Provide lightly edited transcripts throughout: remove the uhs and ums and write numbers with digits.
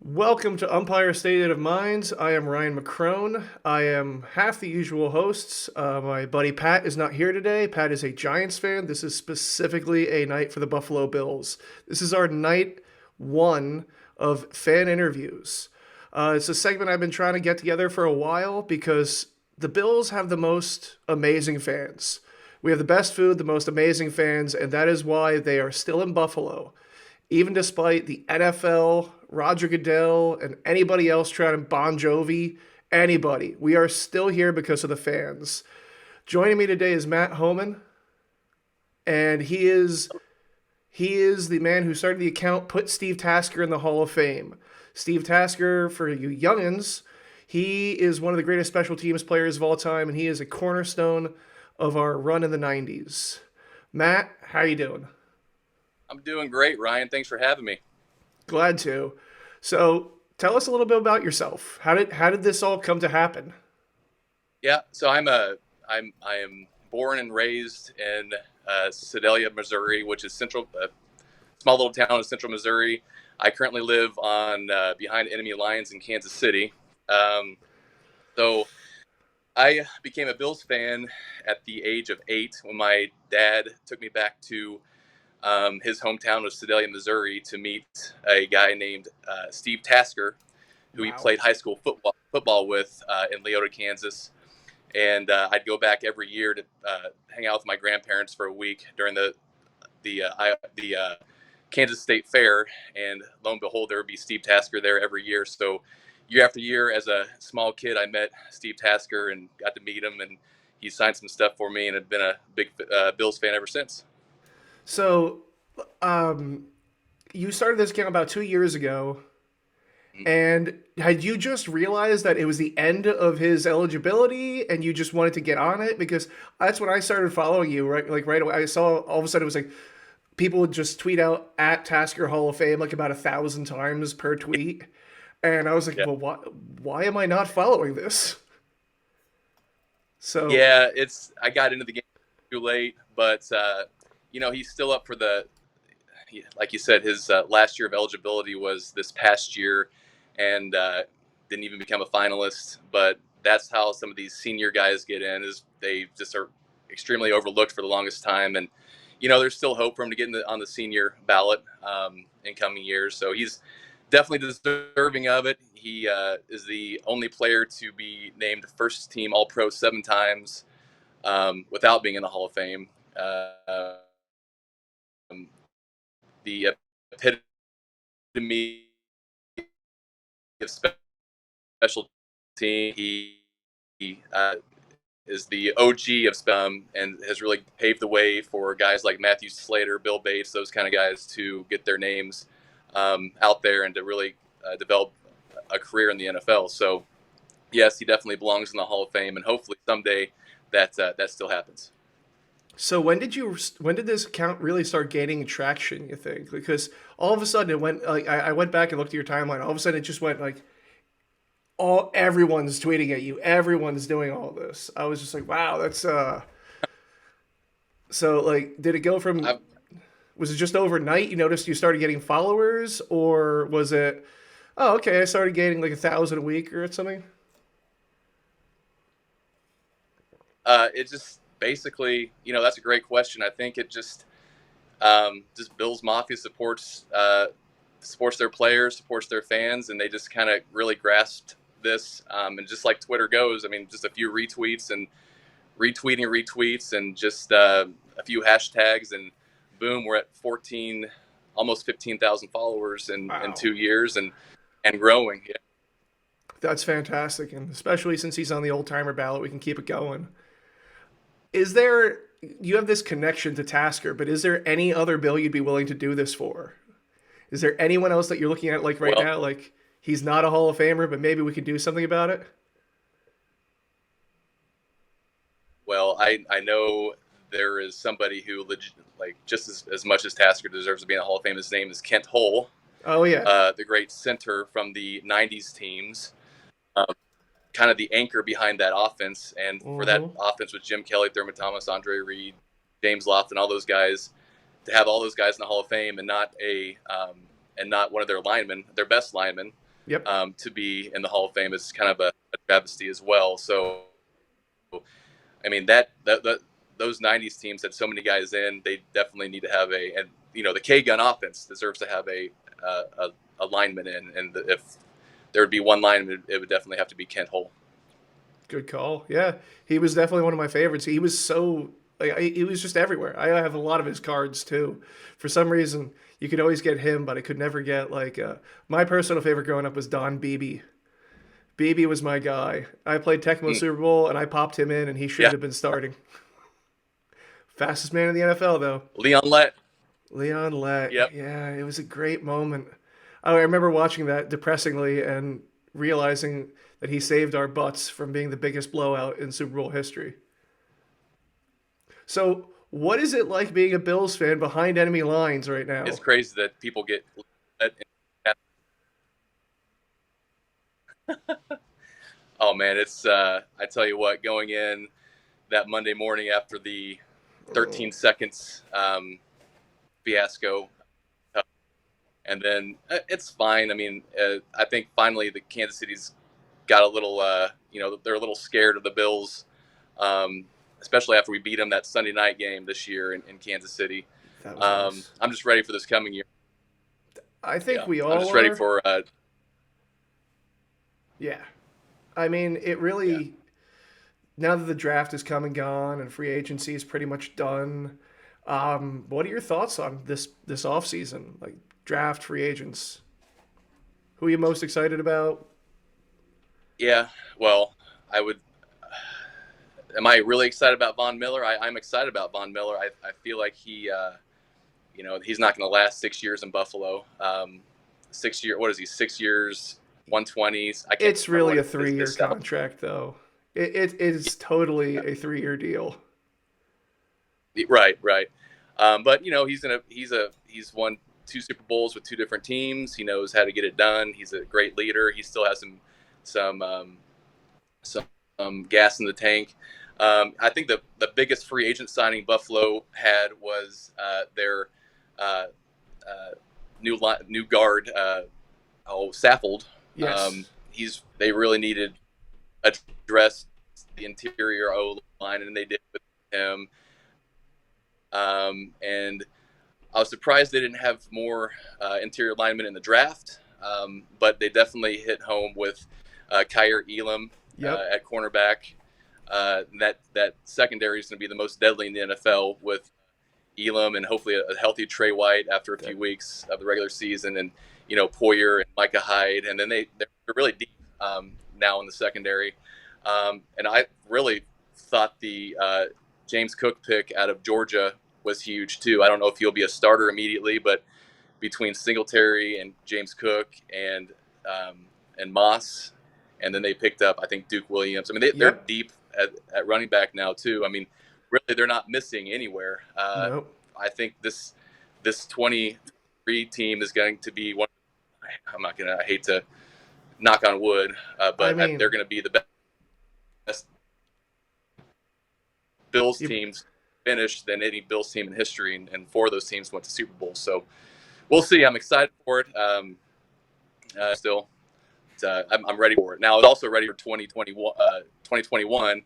Welcome to Umpire State of Minds. I am Ryan McCrone. I am half the usual hosts. My buddy Pat is not here today. Pat is a Giants fan. This is specifically a night for the Buffalo Bills. This is our night one of fan interviews. It's a segment I've been trying to get together for a while because the Bills have the most amazing fans. We have the best food, the most amazing fans, and that is why they are still in Buffalo even despite the NFL, Roger Goodell, and anybody else trying to Bon Jovi, anybody. We are still here because of the fans. Joining me today is Matt Homan, and he is the man who started the account, put Steve Tasker in the Hall of Fame. Steve Tasker, for you youngins, he is one of the greatest special teams players of all time, and he is a cornerstone of our run in the 90s. Matt, how you doing? I'm doing great, Ryan. Thanks for having me. Glad to. So, tell us a little bit about yourself. How did this all come to happen? Yeah, so I am born and raised in Sedalia, Missouri, which is a small little town in central Missouri. I currently live on behind enemy lines in Kansas City. Um, so I became a Bills fan at the age of 8 when my dad took me back to his hometown of Sedalia, Missouri, to meet a guy named Steve Tasker, who he Wow. played high school football with in Leota, Kansas. And I'd go back every year to hang out with my grandparents for a week during the Kansas State Fair, and lo and behold, there would be Steve Tasker there every year. So year after year, as a small kid, I met Steve Tasker and got to meet him, and he signed some stuff for me, and had been a big Bills fan ever since. So, um, you started this account about 2 years ago, and had you just realized that it was the end of his eligibility, and you just wanted to get on it? Because that's when I started following you, right? Like right away, I saw all of a sudden it was like people would just tweet out at Tasker Hall of Fame like about 1,000 times per tweet, and I was like, Yeah. well, why am I not following this? So, Yeah, I got into the game too late, but he's still up for like you said, his last year of eligibility was this past year, and didn't even become a finalist. But that's how some of these senior guys get in, is they just are extremely overlooked for the longest time, and there's still hope for him to get on the senior ballot in coming years. So he's definitely deserving of it. He is the only player to be named first team All Pro 7 times without being in the Hall of Fame. The epitome of special team. He is the OG of and has really paved the way for guys like Matthew Slater, Bill Bates, those kind of guys to get their names out there and to really develop a career in the NFL. So yes, he definitely belongs in the Hall of Fame, and hopefully someday that still happens. So when did this account really start gaining traction, you think? Because all of a sudden it went like I went back and looked at your timeline. All of a sudden it just went like all everyone's tweeting at you. Everyone's doing all this. I was just like, wow, that's so like did it go from I've, was it just overnight you noticed you started getting followers, or was it, oh, okay, I started gaining like 1,000 a week or something? it just basically, that's a great question. I think it just Bills Mafia supports their players, supports their fans, and they just kind of really grasped this. And just like Twitter goes, I mean, just a few retweets and retweets, and just a few hashtags, and boom, we're at 14, almost 15,000 followers in Wow. 2 years, and growing. Yeah. That's fantastic, and especially since he's on the old timer ballot, we can keep it going. Is there, you have this connection to Tasker, but is there any other bill you'd be willing to do this for? Is there anyone else that you're looking at like right Well, now, like he's not a Hall of Famer, but maybe we could do something about it? I know there is somebody who like just as much as Tasker deserves to be in the Hall of Fame. His name is Kent Hull, Oh yeah. the great center from the '90s teams, um, kind of the anchor behind that offense. And for that Hmm. offense with Jim Kelly, Thurman Thomas, Andre Reed, James Lofton, all those guys, to have all those guys in the Hall of Fame, and not one of their linemen, their best lineman. Yep. to be in the Hall of Fame is kind of a travesty as well. So, I mean, that those '90s teams had so many guys in. They definitely need to have and the K gun offense deserves to have a lineman in, and if there would be one lineman, it would definitely have to be Kent Hull. Good call. Yeah, he was definitely one of my favorites. He was so like he was just everywhere. I have a lot of his cards too. For some reason, you could always get him, but I could never get my personal favorite growing up was Don Beebe. Beebe was my guy. I played Tecmo Mm, Super Bowl and I popped him in, and he shouldn't yeah, have been starting. Fastest man in the NFL though. Leon Lett. Leon Lett. Yep. Yeah, it was a great moment. I remember watching that depressingly and realizing that he saved our butts from being the biggest blowout in Super Bowl history. So, what is it like being a Bills fan behind enemy lines right It's now? crazy that people get. Oh man, it's I tell you what, going in that Monday morning after the 13 Oh, seconds fiasco, and then it's fine. I mean, I think finally the Kansas City's got a little, they're a little scared of the Bills, um, especially after we beat them that Sunday night game this year in Kansas City. that was nice. I'm just ready for this coming year. I think Yeah, we I'm all just ready are. for. Yeah. I mean, it Yeah, really, now that the draft is come and gone and free agency is pretty much done, what are your thoughts on this offseason? Like draft, free agents? Who are you most excited about? yeah. Well, I would. Am I really excited about Von Miller? I'm excited about Von Miller. I feel like he's not going to last 6 years in Buffalo. 6 year, what is he? 6 years, 120s. I can't It's remember really what a his 3 year salary. contract, though. It is totally a 3 year deal. Right, right. But he's won two Super Bowls with two different teams. He knows how to get it done. He's a great leader. He still has some some gas in the tank. I think the biggest free agent signing Buffalo had was their uh, uh, new guard, Saffold. Yes. They really needed address the interior O line, and they did with him. And I was surprised they didn't have more interior linemen in the draft, but they definitely hit home with Kyer Elam Yep. at cornerback. That secondary is going to be the most deadly in the NFL with Elam and hopefully a healthy Trey White after a few That, weeks of the regular season, and Poyer and Micah Hyde, and then they're really deep now in the secondary. And I really thought the James Cook pick out of Georgia was huge too. I don't know if he'll be a starter immediately, but between Singletary and James Cook and Moss, and then they picked up I think Duke Williams. I mean they're yep. deep at running back now too. I mean really they're not missing anywhere. Nope. I think this 23 team is going to be one. I'm not gonna. I hate to knock on wood, I but they're mean, going to be the best Bills you, teams finished than any Bills team in history, and four of those teams went to Super Bowl. So we'll see. I'm excited for it. Still, I'm ready for it. Now, I was also ready for 2021,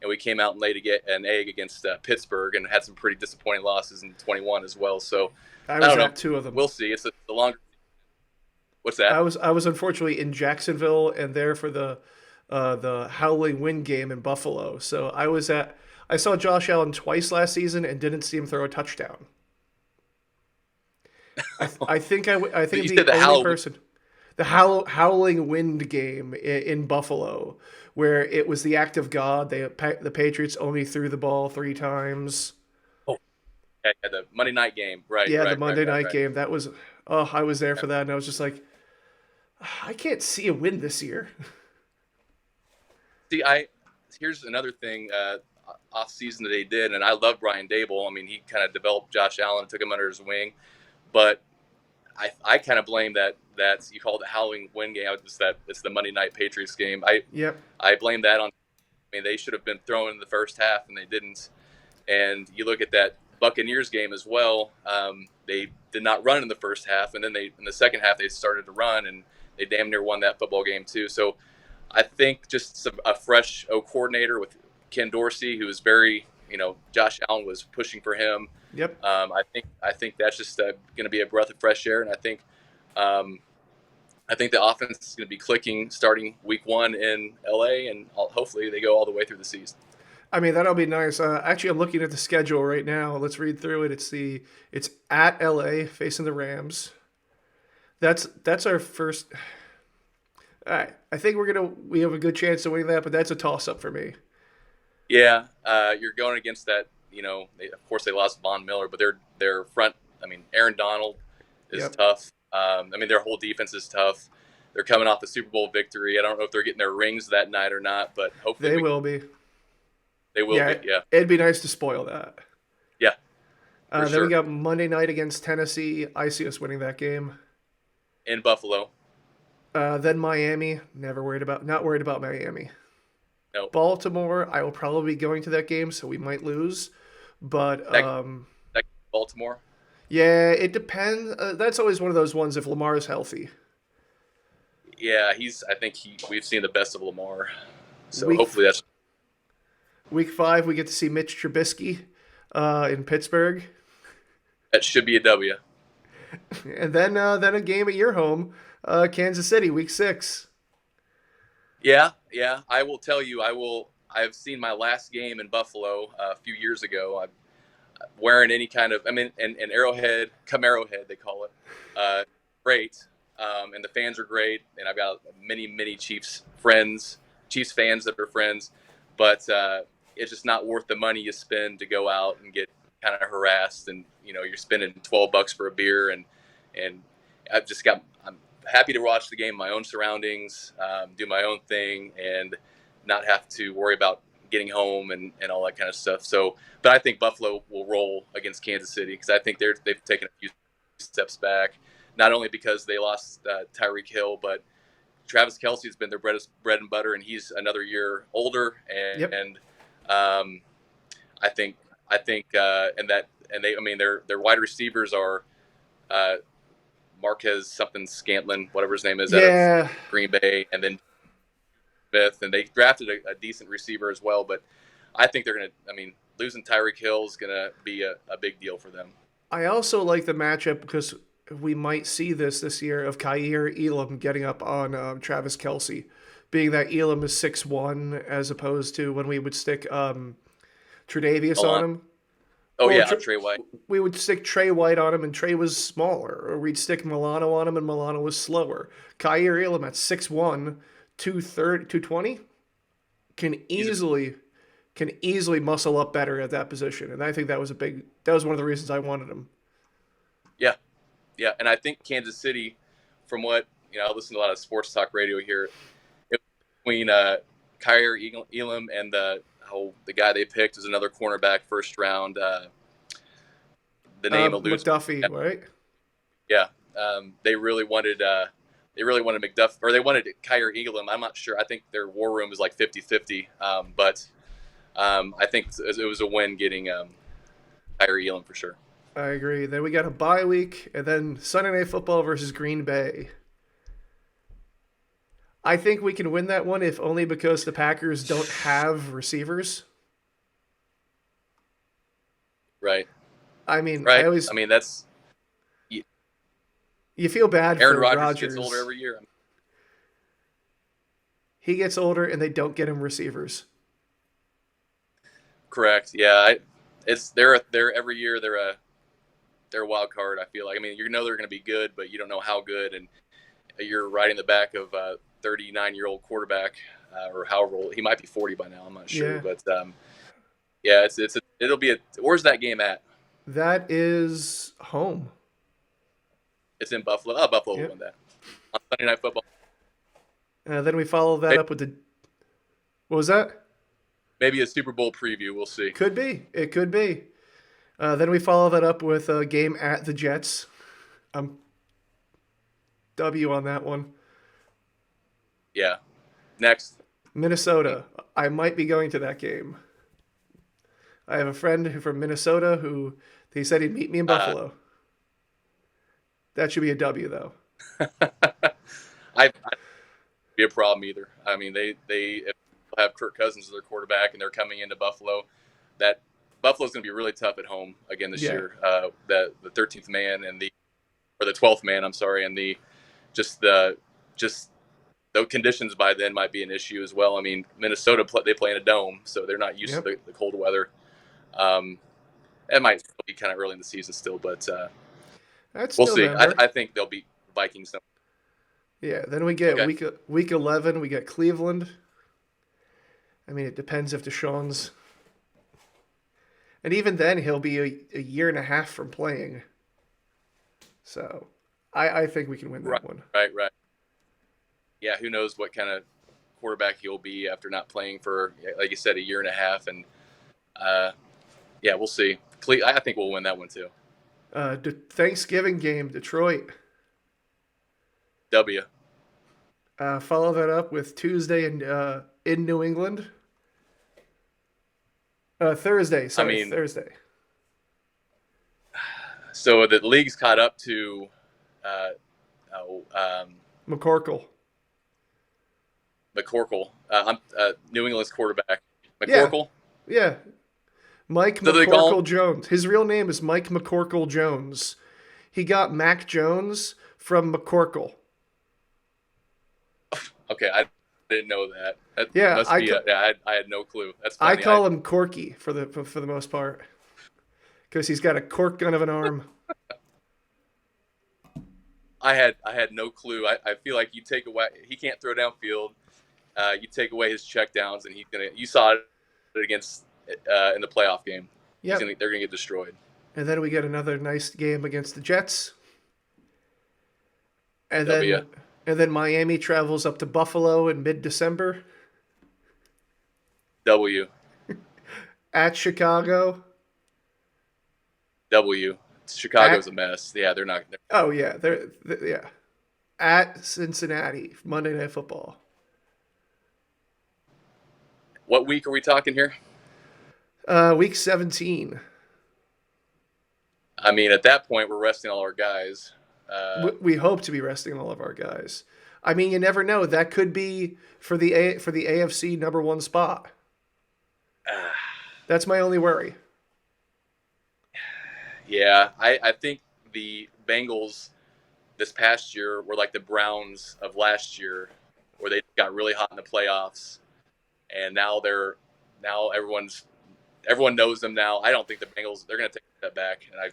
and we came out and laid an egg against Pittsburgh and had some pretty disappointing losses in 21 as well. So I I was don't know. at 2 of them. We'll see. It's a longer. What's that? I was unfortunately in Jacksonville and there for the Howling Wind game in Buffalo. So I saw Josh Allen twice last season and didn't see him throw a touchdown. I think I'm You the said the only Halloween. person. The Howling Wind game in Buffalo, where it was the act of God. The Patriots only threw the ball 3 times. Oh, yeah, the Monday night game. Right, Yeah, the right, right, Monday right, night right. game. That was, oh, I was there Yeah. for that, and I was just like, I can't see a win this year. See, here's another thing off season that they did, and I love Brian Dable. I mean, he kind of developed Josh Allen and took him under his wing, but I kind of blame that you call it the Halloween win game. It's the Monday night Patriots game. Yep, I blame that on. I mean, they should have been throwing in the first half, and they didn't. And you look at that Buccaneers game as well. They did not run in the first half, and then in the second half they started to run, and they damn near won that football game too. So I think just a fresh coordinator with Ken Dorsey, who is very, Josh Allen was pushing for him. Yep. I think that's just going to be a breath of fresh air, and um, I think the offense is going to be clicking starting week 1 in LA, and hopefully they go all the way through the season. I mean, that'll be nice. Actually, I'm looking at the schedule right now. Let's read through it. It's at LA facing the Rams. That's our first. All right, I think we have a good chance of winning that, but that's a toss up for me. Yeah, you're going against that. Of course they lost Von Miller, but their front. I mean, Aaron Donald is Yep, tough. Their whole defense is tough. They're coming off the Super Bowl victory. I don't know if they're getting their rings that night or not, but hopefully they will be. they will Yeah, be. Yeah, it'd be nice to spoil that. yeah, for Then we sure. got Monday night against Tennessee. I see us winning that game. In Buffalo, Then Miami. Not worried about Miami. no, Baltimore. I will probably be going to that game, so we might lose. But that, that Baltimore. yeah, it depends. That's always one of those ones if Lamar is healthy. Yeah, I think we've seen the best of Lamar, so Week hopefully that's Week 5, we get to see Mitch Trubisky in Pittsburgh, that should be a W. and then a game at your home, Kansas City, Week 6. Yeah, yeah. I will tell you, I've seen my last game in Buffalo a few years ago. I'm wearing any kind of, an Arrowhead, come Arrowhead, they call it. Great. And the fans are great. And I've got many, many Chiefs fans that are friends. But it's just not worth the money you spend to go out and get kind of harassed. And, you're spending $12 for a beer. And I'm happy to watch the game in my own surroundings, do my own thing, and not have to worry about getting home and all that kind of stuff. So, but I think Buffalo will roll against Kansas City because I think they've taken a few steps back, not only because they lost Tyreek Hill, but Travis Kelce has been their bread and butter, and he's another year older. Yep. And I think their wide receivers are Marquez something Scantlin, whatever his name is, out Yeah, of Green Bay, and then Smith, and they drafted a decent receiver as well. But I think they're going to. Losing Tyreek Hill is going to be a big deal for them. I also like the matchup because we might see this year of Kyer Elam getting up on Travis Kelce, being that Elam is 6'1", as opposed to when we would stick Tre'Davious on him. Oh Well, yeah, Trey White. We would stick Trey White on him, and Trey was smaller, or we'd stick Milano on him, and Milano was slower. Kyer Elam at 6'1", 230, 220 can easily muscle up better at that position, and I think that was one of the reasons I wanted him. Yeah, yeah, and I think Kansas City, from what I listen to a lot of sports talk radio here, between Kyer Elam and the guy they picked is another cornerback first round. The name eludes McDuffie, right? Yeah, they really wanted McDuff, or they wanted Kyer Elam. I'm not sure. I think their war room is like 50-50. But I think it was a win getting Kyer Elam for sure. I agree. Then we got a bye week, and then Sunday Night Football versus Green Bay. I think we can win that one, if only because the Packers don't have receivers. Right. I mean, Right. That's you feel bad Aaron for Rodgers Rodgers. gets older every year. He gets older, and they don't get him receivers. Correct. Yeah. They're every year they're a wild card. I feel like. They're going to be good, but you don't know how good, and you're riding the back of a 39-year-old quarterback, or however old he might be, 40 by now. I'm not sure, Yeah. but yeah, it'll be where's that game at? That is home. It's in Buffalo. Oh, Buffalo will Yep. win that on Sunday Night Football. Then we follow that up with the. What was that? Maybe a Super Bowl preview. We'll see. Could be. It could be. Then we follow that up with a game at the Jets. W on that one. Yeah. Next. Minnesota. I might be going to that game. I have a friend from Minnesota who he said he'd meet me in Buffalo. That should be a W, though. I be a problem either. I mean, if they have Kirk Cousins as their quarterback and they're coming into Buffalo, that Buffalo's going to be really tough at home again this Yeah. year. The 13th man and the 12th man, I'm sorry, and just the just the conditions by then might be an issue as well. I mean, Minnesota they play in a dome, so they're not used to Yep. the cold weather. Um, it might still be kind of early in the season still, but That's we'll see. November. I think they'll beat Vikings. Yeah. Then we get Okay, week 11. We get Cleveland. I mean, it depends if Deshaun's, and even then he'll be a year and a half from playing. So, I think we can win right, that one. right. Yeah, who knows what kind of quarterback he'll be after not playing for, like you said, a year and a half, and uh, yeah, we'll see. I think we'll win that one too. Thanksgiving game, Detroit. W. Follow that up with Tuesday in New England. Thursday, I sorry, mean, Thursday. so the league's caught up to uh, oh, McCorkle. McCorkle, New England's quarterback. Yeah, McCorkle. yeah. Mike So they call McCorkle him. Jones. His real name is Mike McCorkle Jones. He got Mac Jones from McCorkle. Okay, I didn't know that. That Yeah, must be. Yeah, I had no clue. That's I funny. call him Corky for the most part because he's got a cork gun of an arm. I had no clue. I feel like you take away. He can't throw downfield. You take away his checkdowns, and he's gonna. You saw it against in the playoff game. Yep. They're gonna get destroyed. And then we get another nice game against the Jets. And W. then Miami travels up to Buffalo in mid-December W. at Chicago. W. Chicago's a mess. Yeah, they're not. Oh yeah, yeah. At Cincinnati, Monday Night Football. What week are we talking here? Week 17. I mean, at that point, we're resting all our guys. We hope to be resting all of our guys. I mean, you never know. That could be for the AFC number one spot. That's my only worry. Yeah, I think the Bengals this past year were like the Browns of last year, where they got really hot in the playoffs, and now everyone knows them now. I don't think the Bengals they're going to take that back, and I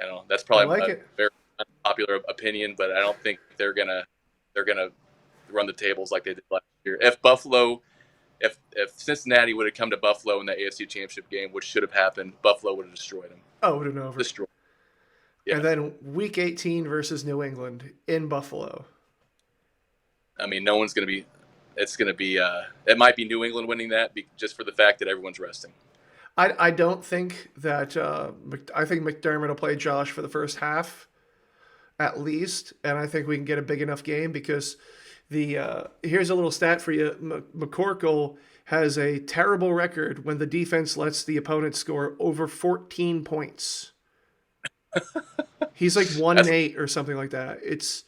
don't know that's I probably like a it. very unpopular opinion, but I don't think they're gonna run the tables like they did last year. If Cincinnati would have come to Buffalo in the AFC Championship game, which should have happened, Buffalo would have destroyed them. Oh, and over. Destroyed. And Yeah, then week 18 versus New England in Buffalo. I mean, no one's gonna be. It's gonna be. It might be New England winning that just for the fact that everyone's resting. I don't think that I think McDermott will play Josh for the first half at least, and I think we can get a big enough game because the here's a little stat for you. McCorkle has a terrible record when the defense lets the opponent score over 14 points. He's like 1 and That's 8 or something like that. It's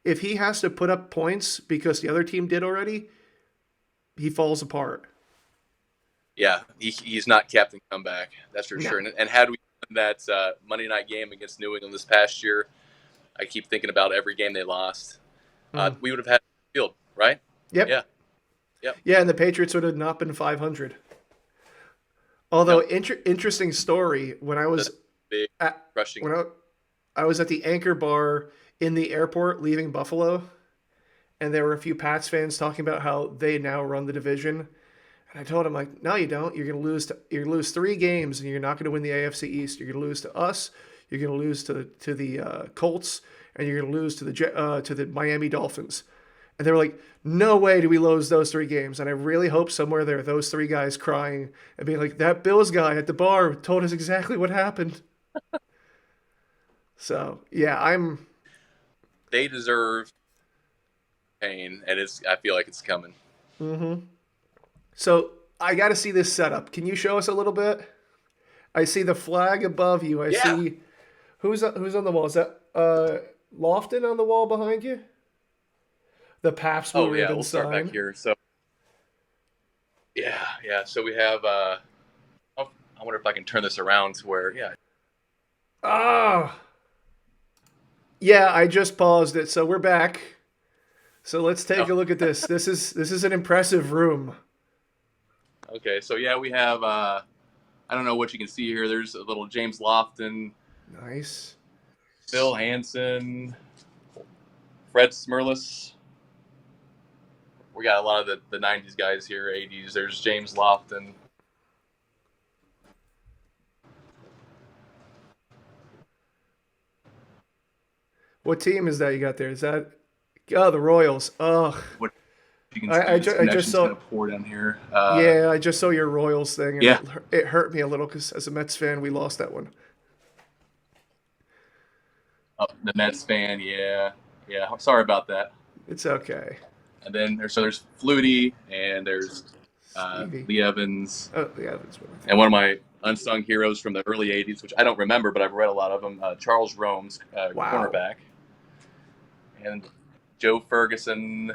if he has to put up points because the other team did already, he falls apart. yeah. He's not Captain Comeback. That's for No. sure. And had we won that Monday night game against New England this past year, I keep thinking about every game they lost. Mm. We would have had field, right? Yep. Yeah. Yep. Yeah, and the Patriots would have not been 500. Although No. interesting story when I was Big at, rushing. when I was at the Anchor Bar in the airport leaving Buffalo, and there were a few Pats fans talking about how they now run the division. And I told him like, no, you don't. You're gonna lose 3 games, and you're not gonna win the AFC East. You're gonna lose to us. You're gonna lose to the Colts, and you're gonna lose to the Miami Dolphins. And they were like, no way do we lose those 3 games. And I really hope somewhere there are those 3 guys crying and being like, that Bills guy at the bar told us exactly what happened. So yeah, They deserve pain, and I feel like it's coming. So I got to see this setup. Can you show us a little bit? I see the flag above you. I Yeah. see who's on the wall. Is that Lofton on the wall behind you? The Pabst Blue Oh yeah, Ribbon we'll start back sign. here. So yeah, yeah. So we have. Oh, I wonder if I can turn this around to where. Yeah. Ah, yeah, I just paused it, so we're back. So let's take Oh, a look at this. This is an impressive room. okay. So yeah, we have. I don't know what you can see here. There's a little James Lofton, Nice. Phil Hansen, Fred Smirlis. We got a lot of the '90s guys here, '80s. There's James Lofton. What team is that you got there? Is that the Royals? Oh, What you can I see, this I just connection's saw. kind of poor down here. Yeah, I just saw your Royals thing, and Yeah. it hurt me a little because as a Mets fan, we lost that one. Oh, the Mets fan. Yeah. Yeah. Sorry about that. It's okay. And then there's Flutie and there's Stevie. Lee Evans Oh, yeah, that's what I and thought. one of my unsung heroes from the early '80s, which I don't remember, but I've read a lot of them. Charles Rome's Wow. cornerback, and Joe Ferguson,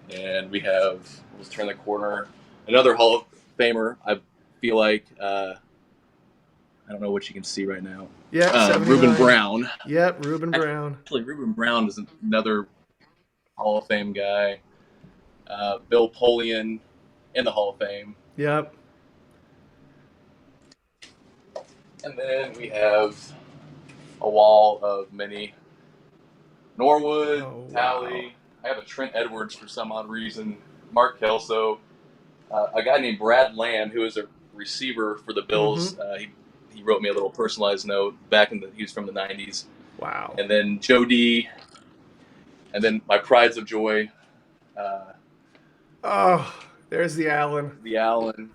and we have. Let's turn the corner. Another Hall of Famer. I feel like I don't know what you can see right now. Yep, Reuben 79. Brown. Yep, Reuben Brown. Actually, Reuben Brown is another Hall of Fame guy. Bill Polian in the Hall of Fame. Yep. And then we have a wall of many Norwood, Oh, wow. Talley. I have a Trent Edwards for some odd reason. Mark Kelso. A guy named Brad Lamb, who is a receiver for the Mm-hmm. Bills. He wrote me a little personalized note back in the. He was from the '90s. Wow. And then Joe D. And then my prides of joy, uh, Oh, there's the Allen. the Allen.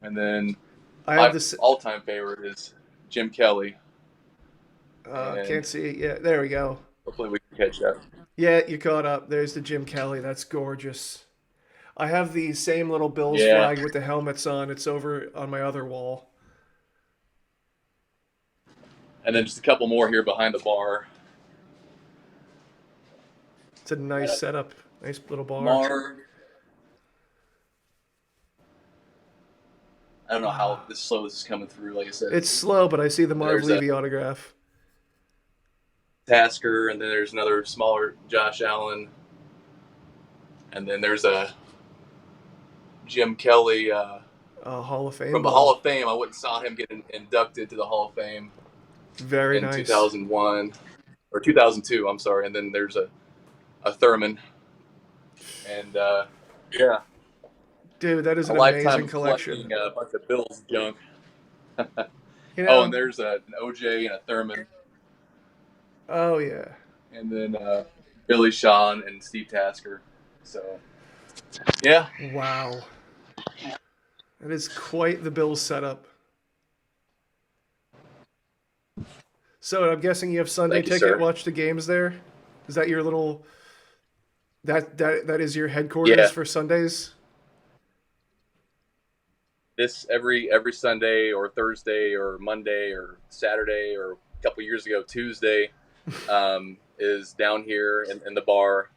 And then I have my this. all-time favorite is Jim Kelly. Can't And see it yet. There we go. hopefully we can catch up. Yeah, you caught up. There's the Jim Kelly. That's gorgeous. I have the same little Bills Yeah. flag with the helmets on. It's over on my other wall. And then just a couple more here behind the bar. It's a nice setup. Nice little bar. Marv. I don't know how this slow this is coming through. Like I said, It's slow, but I see the Marv there's a Levy autograph. Tasker, and then there's another smaller Josh Allen, and then there's a Jim Kelly Hall of Fame from the Hall ball. of Fame. I went and saw him get inducted to the Hall of Fame Very in nice. 2001 or 2002. I'm sorry. And then there's a Thurman, and yeah, Dude, that is a an lifetime amazing of collection. collecting a bunch of Bills junk. You Oh, and know? there's an OJ and a Thurman, Oh, yeah. and then Billy Shaw and Steve Tasker. So yeah, Wow. That is quite the Bills setup. So I'm guessing you have Sunday thank you, ticket, sir. watch the games there? Is that your little that is your headquarters Yeah, for Sundays? this every Sunday or Thursday or Monday or Saturday or a couple years ago Tuesday is down here in the bar,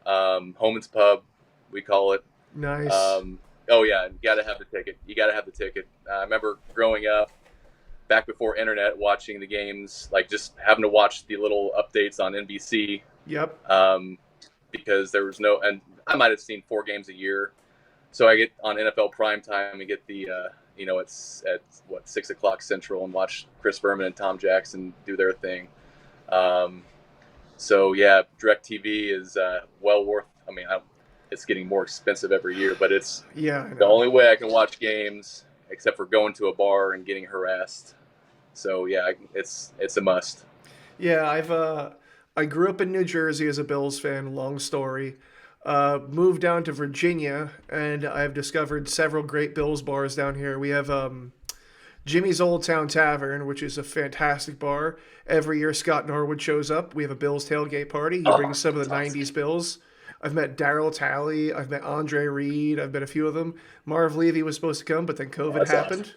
Homan's Pub, we call it. Nice. Um, oh yeah, you got to have the ticket. You got to have the ticket. I remember growing up back before internet, watching the games, like just having to watch the little updates on NBC Yep. um, because there was no, and I might have seen 4 games a year. So I get on NFL prime time and get the, it's at what 6 o'clock Central and watch Chris Berman and Tom Jackson do their thing. Um, so yeah, DirecTV is well worth. I mean, it's getting more expensive every year, but it's Yeah, I the know. only way I can watch games except for going to a bar and getting harassed. So yeah, it's a must. Yeah, I grew up in New Jersey as a Bills fan, long story. Moved down to Virginia, and I've discovered several great Bills bars down here. We have Jimmy's Old Town Tavern, which is a fantastic bar. Every year, Scott Norwood shows up. We have a Bills tailgate party. He Oh, brings some of that's the awesome. '90s Bills. I've met Daryl Talley. I've met Andre Reed. I've met a few of them. Marv Levy was supposed to come, but then Oh, COVID that's awesome. happened.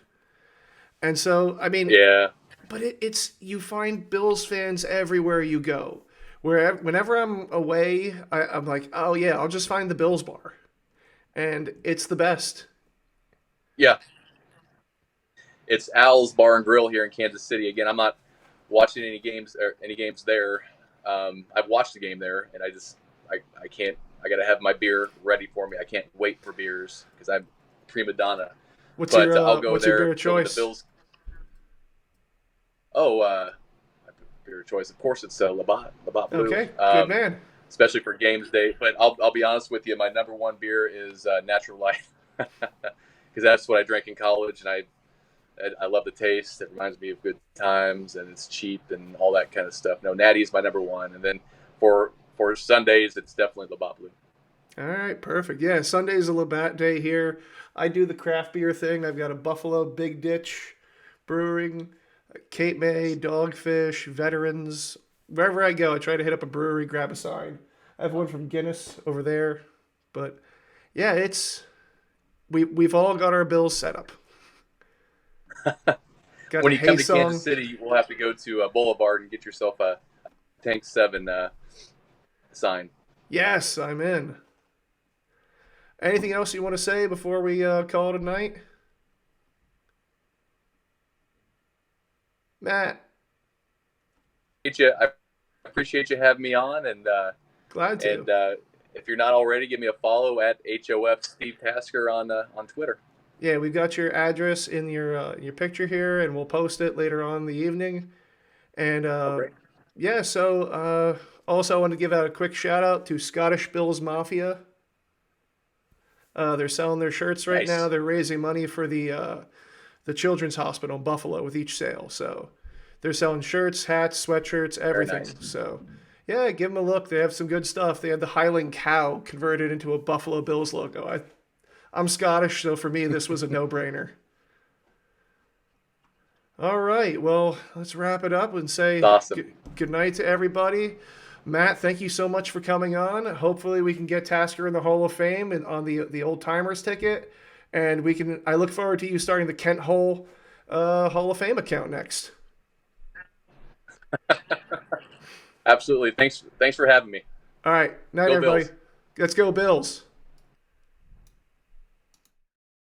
And so, I mean, Yeah. but it's you find Bills fans everywhere you go. Whenever I'm away, I'm like, oh yeah, I'll just find the Bills bar, and it's the best. Yeah, it's Al's Bar and Grill here in Kansas City. Again, I'm not watching any games there. I've watched a game there, and I can't. I got to have my beer ready for me. I can't wait for beers because I'm prima donna. But I'll go What's your beer there, of go when the choice? Bills. Oh, beer choice. Of course, it's Labatt Blue, Okay, good man. especially for games day. But I'll be honest with you. My number one beer is Natural Light because that's what I drank in college, and I love the taste. It reminds me of good times, and it's cheap and all that kind of stuff. No, Natty is my number one, and then for Sundays, it's definitely Labatt Blue. All right, perfect. Yeah, Sunday's a Labatt day here. I do the craft beer thing. I've got a Buffalo Big Ditch Brewing, Cape May, Dogfish, Veterans. Wherever I go, I try to hit up a brewery, grab a sign. I have one from Guinness over there. But yeah, we've all got our bills set up. Got When the you Hey come to Kansas song. City, we'll have to go to Boulevard and get yourself a Tank Seven sign. Yes, I'm in. Anything else you want to say before we call it a night? Matt, I appreciate you having me on, glad to. and if you're not already, give me a follow at HOF Steve Tasker on Twitter. Yeah, we've got your address in your picture here, and we'll post it later on in the evening. And Oh, great. yeah, so also I want to give out a quick shout out to Scottish Bills Mafia. They're selling their shirts right now. Nice. They're raising money for the Children's Hospital in Buffalo with each sale. So they're selling shirts, hats, sweatshirts, Very everything. nice. So yeah, give them a look. They have some good stuff. They have the Highland cow converted into a Buffalo Bills logo. I'm Scottish, so for me this was a no-brainer. All right, well, let's wrap it up and It's say awesome. good night to everybody. Matt, thank you so much for coming on. Hopefully, we can get Tasker in the Hall of Fame and on the old timers ticket, and we can. I look forward to you starting the Kent Hole Hall of Fame account next. Absolutely. Thanks for having me. All right, night Go everybody. Bills. Let's go Bills.